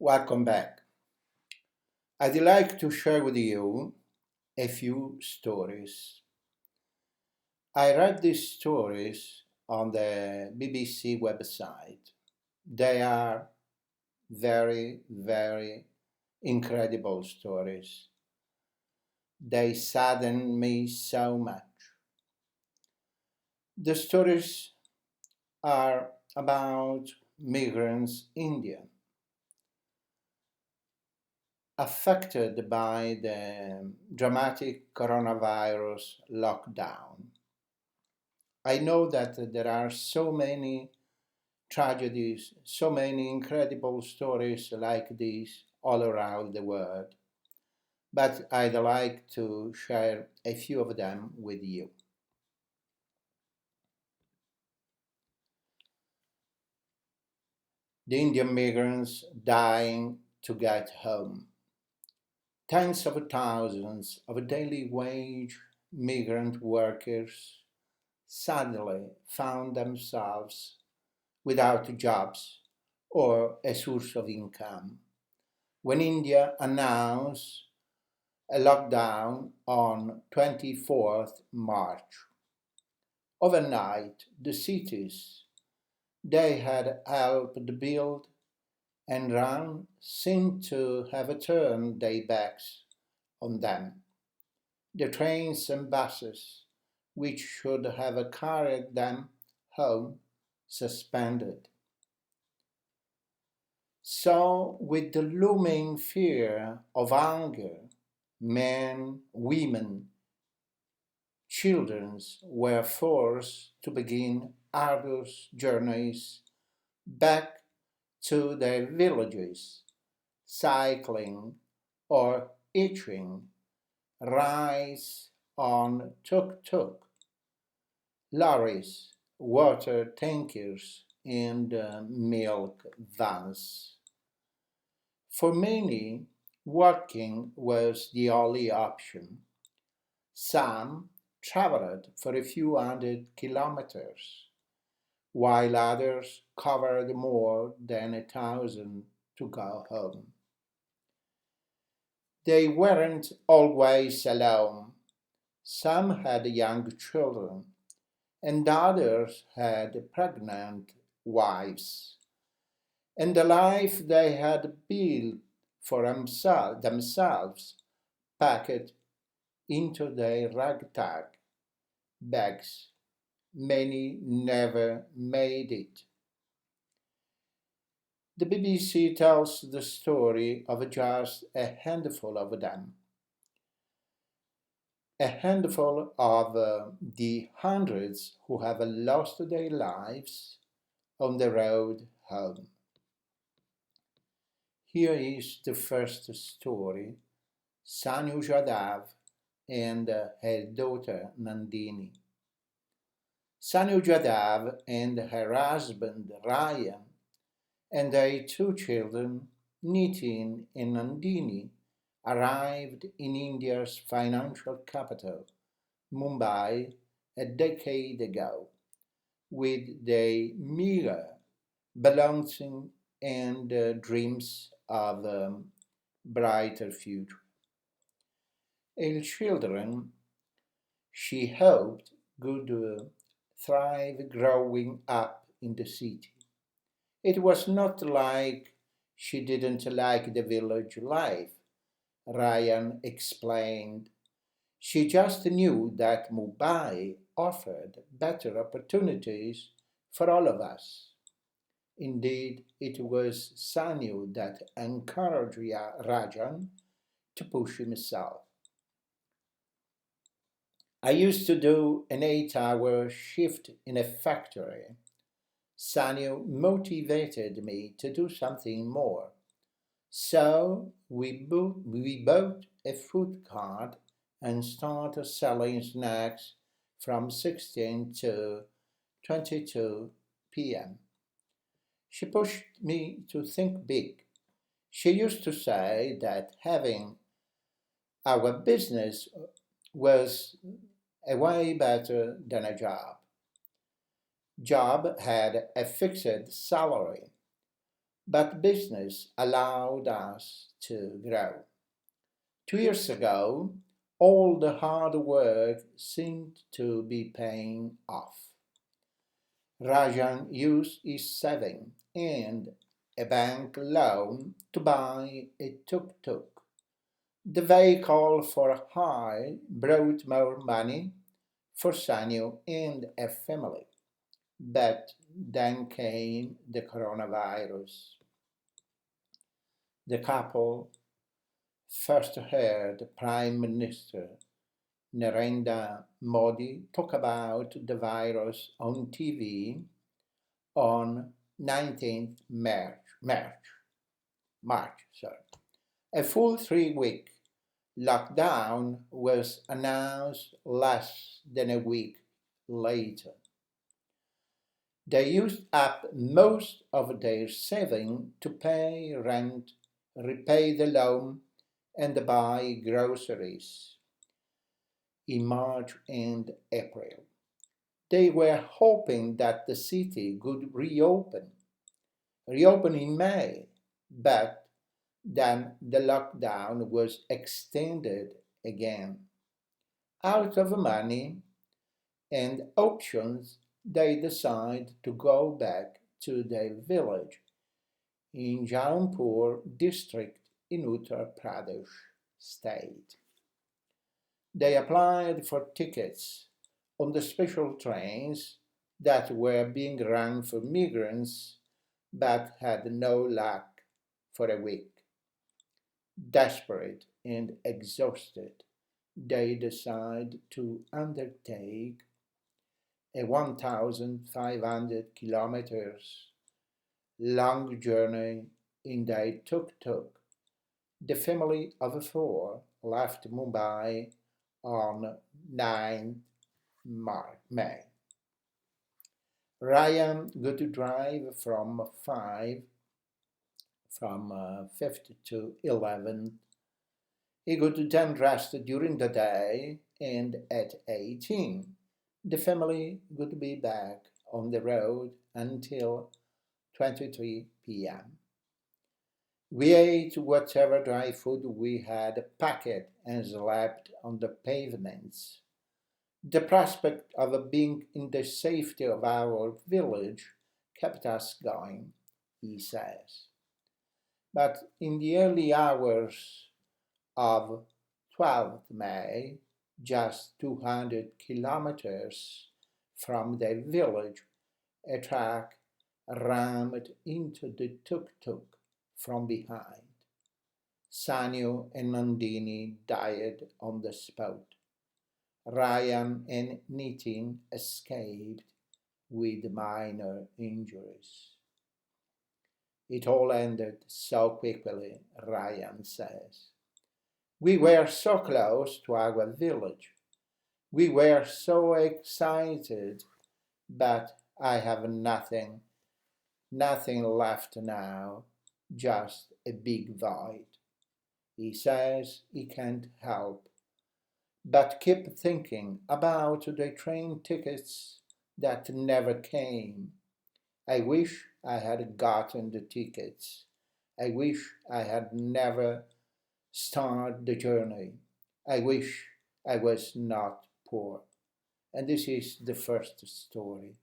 Welcome back. I'd like to share with you a few stories. I read these stories on the BBC website. They are very, very incredible stories. They sadden me so much. The stories are about migrants in India affected by the dramatic coronavirus lockdown. I know that there are so many tragedies, so many incredible stories like these all around the world, but I'd like to share a few of them with you. The Indian migrants dying to get home. Tens of thousands of daily wage migrant workers suddenly found themselves without jobs or a source of income when India announced a lockdown on 24th March. Overnight, the cities they had helped build and run seemed to have turned their backs on them. The trains and buses, which should have carried them home, suspended. So, with the looming fear of hunger, men, women, children were forced to begin arduous journeys back to their villages, cycling or hitching rides on tuk-tuk, lorries, water tankers, and milk vans. For many, walking was the only option. Some traveled for a few hundred kilometers, while others covered more than 1,000 to go home. They weren't always alone. Some had young children, and others had pregnant wives. And the life they had built for themselves packed into their ragtag bags. Many never made it. The BBC tells the story of just a handful of them, a handful of the hundreds who have lost their lives on the road home. Here is the first story: Sanu Jadhav and her daughter Nandini. Sanu Jadhav and her husband Ryan and their two children, Nitin and Nandini, arrived in India's financial capital, Mumbai, a decade ago, with their meager belongings and dreams of a brighter future. Her children, she hoped, would thrive growing up in the city. It was not like she didn't like the village life, Ryan explained. She just knew that Mumbai offered better opportunities for all of us. Indeed, it was Sanu that encouraged Rajan to push himself. I used to do an 8-hour shift in a factory. Sanu motivated me to do something more. So we bought a food cart and started selling snacks from 16 to 22 p.m. She pushed me to think big. She used to say that having our business was a way better than a job. Job had a fixed salary. but business allowed us to grow. 2 years ago, all the hard work seemed to be paying off. Rajan used his saving and a bank loan to buy a tuk-tuk. The vehicle for hire brought more money for Sanyu and her family. But then came the coronavirus. The couple first heard Prime Minister Narendra Modi talk about the virus on TV on 19th March. A full 3 week lockdown was announced less than a week later. They used up most of their saving to pay rent, repay the loan, and buy groceries in March and April. They were hoping that the city could reopen in May, but then the lockdown was extended again. Out of money and options, they decided to go back to their village in Jaunpur district in Uttar Pradesh state. They applied for tickets on the special trains that were being run for migrants but had no luck for a week. Desperate and exhausted, they decided to undertake a 1,500 kilometers long journey in their tuk-tuk. The family of four left Mumbai on 9th May. Ryan got to drive from 5th to 11th. He got to then rest during the day, and at 18, the family would be back on the road until 23 p.m. We ate whatever dry food we had packed and slept on the pavements. The prospect of being in the safety of our village kept us going, he says. But in the early hours of 12th May, just 200 kilometers from their village, a truck rammed into the tuk-tuk from behind. Sanyu and Nandini died on the spot. Ryan and Nitin escaped with minor injuries. It all ended so quickly, Ryan says. We were so close to our village. We were so excited, but I have nothing left now, just a big void. He says he can't help but keep thinking about the train tickets that never came. I wish I had gotten the tickets. I wish I had never started the journey. I wish I was not poor. And this is the first story.